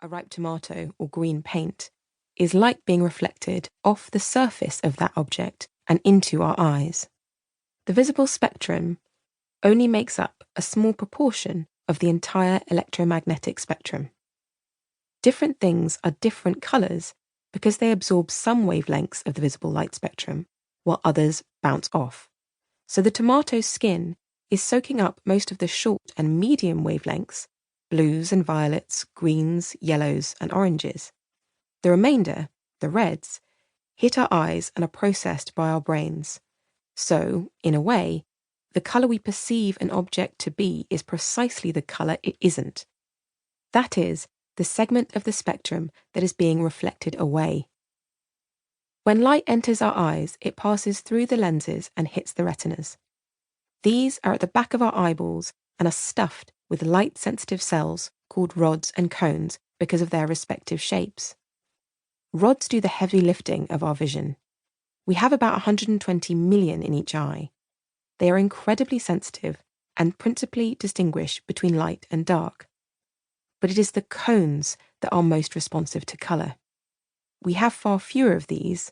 a ripe tomato, or green paint, is light being reflected off the surface of that object and into our eyes. The visible spectrum only makes up a small proportion of the entire electromagnetic spectrum. Different things are different colours because they absorb some wavelengths of the visible light spectrum, while others bounce off. So the tomato's skin is soaking up most of the short and medium wavelengths, blues and violets, greens, yellows, and oranges. The remainder, the reds, hit our eyes and are processed by our brains. So, in a way, the colour we perceive an object to be is precisely the colour it isn't. That is, the segment of the spectrum that is being reflected away. When light enters our eyes, it passes through the lenses and hits the retinas. These are at the back of our eyeballs and are stuffed with light-sensitive cells called rods and cones because of their respective shapes. Rods do the heavy lifting of our vision. We have about 120 million in each eye. They are incredibly sensitive and principally distinguish between light and dark. But it is the cones that are most responsive to colour. We have far fewer of these,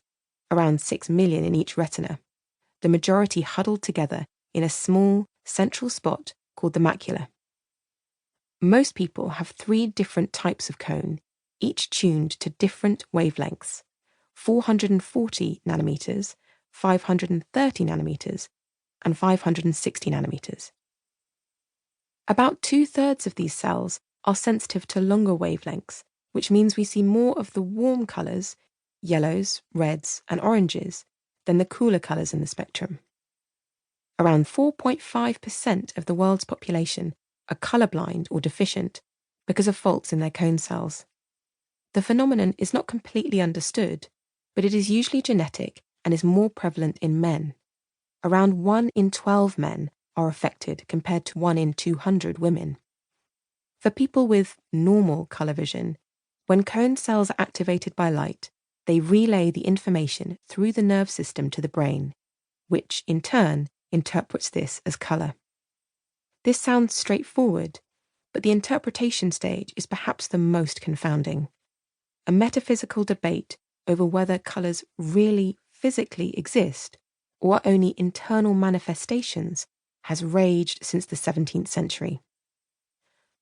around 6 million in each retina, the majority huddled together in a small central spot called the macula. Most people have 3 different types of cone, each tuned to different wavelengths: 440 nanometers, 530 nanometers, and 560 nanometers. About 2/3 of these cells are sensitive to longer wavelengths, which means we see more of the warm colours, yellows, reds, and oranges, than the cooler colours in the spectrum. Around 4.5% of the world's population are colourblind or deficient because of faults in their cone cells. The phenomenon is not completely understood, but it is usually genetic and is more prevalent in men. Around 1 in 12 men are affected compared to 1 in 200 women. For people with normal colour vision, when cone cells are activated by light, they relay the information through the nerve system to the brain, which in turn interprets this as colour. This sounds straightforward, but the interpretation stage is perhaps the most confounding. A metaphysical debate over whether colours really physically exist or are only internal manifestations has raged since the 17th century.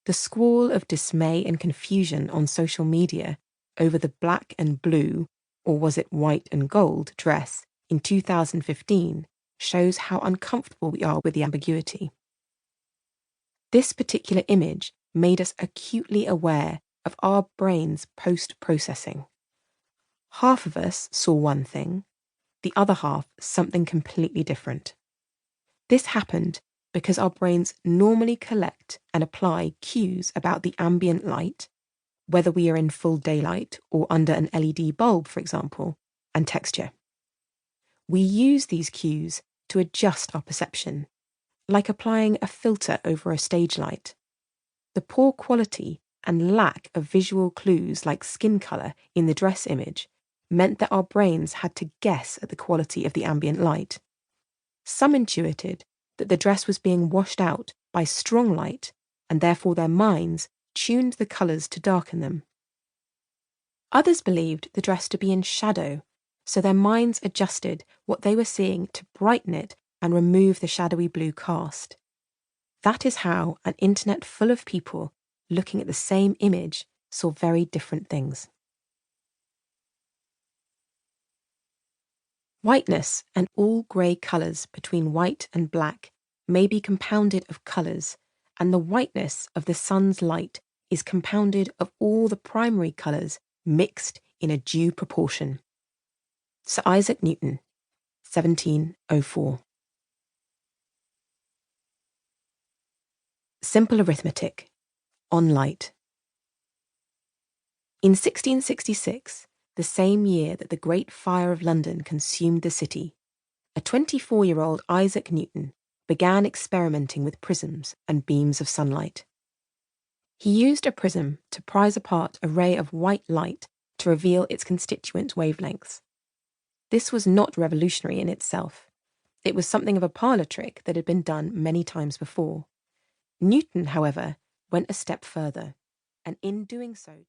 The squall of dismay and confusion on social media over the black and blue, or was it white and gold, dress in 2015 shows how uncomfortable we are with the ambiguity. This particular image made us acutely aware of our brain's post-processing. Half of us saw one thing, the other half something completely different. This happened because our brains normally collect and apply cues about the ambient light, whether we are in full daylight or under an LED bulb, for example, and texture. We use these cues to adjust our perception, like applying a filter over a stage light. The poor quality and lack of visual clues like skin colour in the dress image meant that our brains had to guess at the quality of the ambient light. Some intuited that the dress was being washed out by strong light, and therefore their minds tuned the colours to darken them. Others believed the dress to be in shadow, so their minds adjusted what they were seeing to brighten it and remove the shadowy blue cast. That is how an internet full of people looking at the same image saw very different things. Whiteness and all grey colours between white and black may be compounded of colours, and the whiteness of the sun's light is compounded of all the primary colours mixed in a due proportion. Sir Isaac Newton, 1704. Simple arithmetic. On light. In 1666, the same year that the Great Fire of London consumed the city, a 24-year-old Isaac Newton began experimenting with prisms and beams of sunlight. He used a prism to prise apart a ray of white light to reveal its constituent wavelengths. This was not revolutionary in itself. It was something of a parlour trick that had been done many times before. Newton, however, went a step further, and in doing so